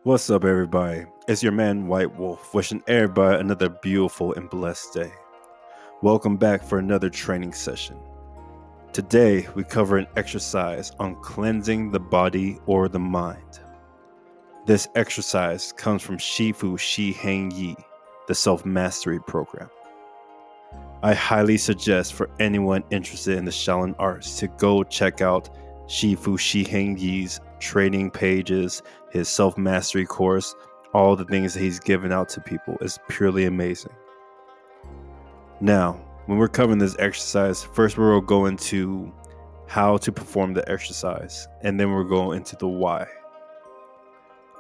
What's up, everybody? It's your man White Wolf, wishing everybody another beautiful and blessed day. Welcome back for another training session. Today, we cover an exercise on cleansing the body or the mind. This exercise comes from Shifu Shi Heng Yi, the self-mastery program. I highly suggest for anyone interested in the Shaolin arts to go check out Shifu Shi Heng Yi's training pages, his self-mastery course, all the things that he's given out to people is purely amazing. Now, when we're covering this exercise, first we'll go into how to perform the exercise, and then we'll go into the why.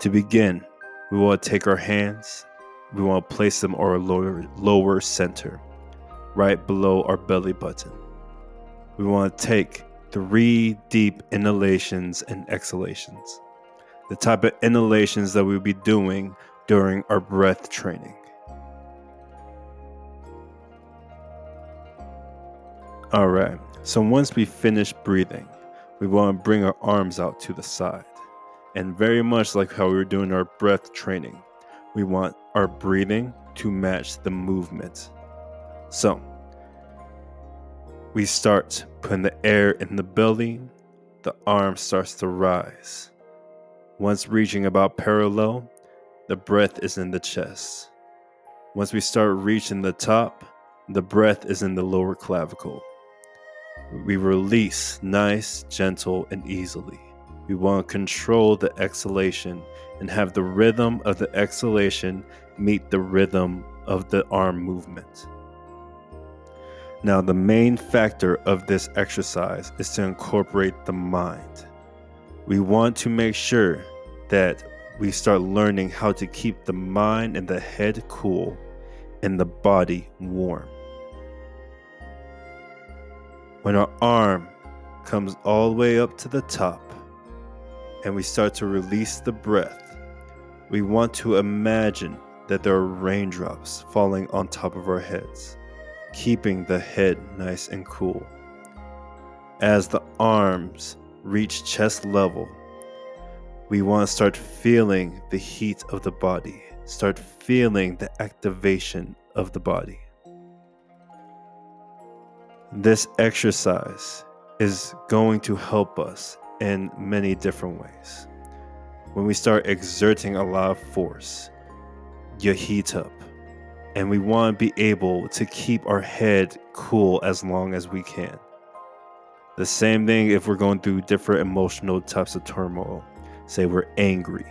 To begin, we want to take our hands, we want to place them on our lower center, right below our belly button. We want to take 3 deep inhalations and exhalations, the type of inhalations that we'll be doing during our breath training. All right, so once we finish breathing, we want to bring our arms out to the side. And very much like how we were doing our breath training, we want our breathing to match the movement. So, we start putting the air in the belly, the arm starts to rise. Once reaching about parallel, the breath is in the chest. Once we start reaching the top, the breath is in the lower clavicle. We release nice, gentle, and easily. We want to control the exhalation and have the rhythm of the exhalation meet the rhythm of the arm movement. Now, the main factor of this exercise is to incorporate the mind. We want to make sure that we start learning how to keep the mind and the head cool and the body warm. When our arm comes all the way up to the top and we start to release the breath, we want to imagine that there are raindrops falling on top of our heads, keeping the head nice and cool. As the arms reach chest level, we want to start feeling the heat of the body, start feeling the activation of the body. This exercise is going to help us in many different ways. When we start exerting a lot of force, you heat up, and we want to be able to keep our head cool as long as we can. The same thing if we're going through different emotional types of turmoil. Say we're angry.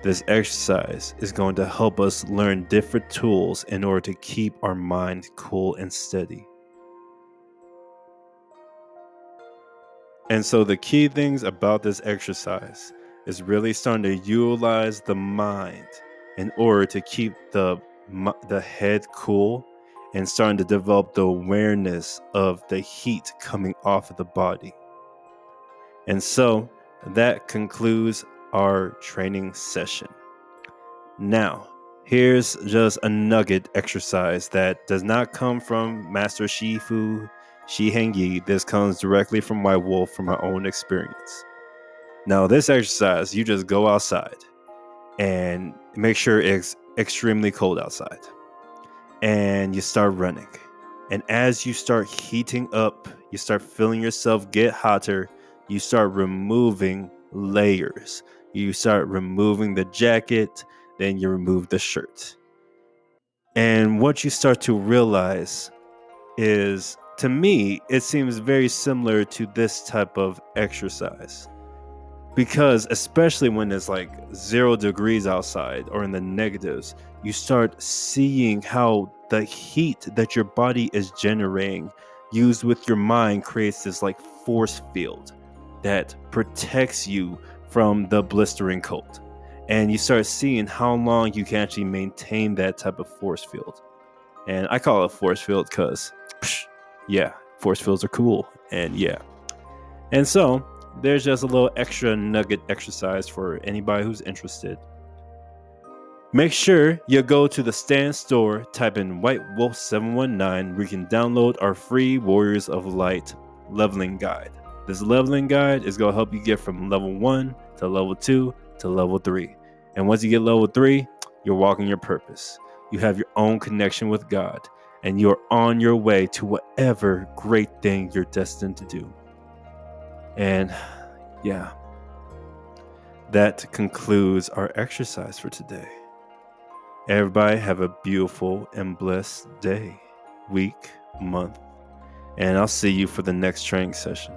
This exercise is going to help us learn different tools in order to keep our mind cool and steady. And so the key things about this exercise is really starting to utilize the mind in order to keep the head cool and starting to develop the awareness of the heat coming off of the body. And so that concludes our training session. Now, here's just a nugget exercise that does not come from Master Shifu Shi Heng Yi. This comes directly from White Wolf from my own experience. Now, this exercise, you just go outside and make sure it's extremely cold outside. And you start running. And as you start heating up, you start feeling yourself get hotter, you start removing layers. You start removing the jacket, then you remove the shirt. And what you start to realize is, to me, it seems very similar to this type of exercise. Because especially when it's like 0 degrees outside or in the negatives, you start seeing how the heat that your body is generating, used with your mind, creates this like force field that protects you from the blistering cold. And you start seeing how long you can actually maintain that type of force field. And I call it a force field because, yeah, force fields are cool. And yeah. And so there's just a little extra nugget exercise for anybody who's interested. Make sure you go to the Stand store, type in White Wolf 719, where you can download our free Warriors of Light leveling guide. This leveling guide is going to help you get from level 1 to level 2 to level 3. And once you get level 3, you're walking your purpose. You have your own connection with God, and you're on your way to whatever great thing you're destined to do. And yeah, that concludes our exercise for today. Everybody have a beautiful and blessed day, week, month, and I'll see you for the next training session.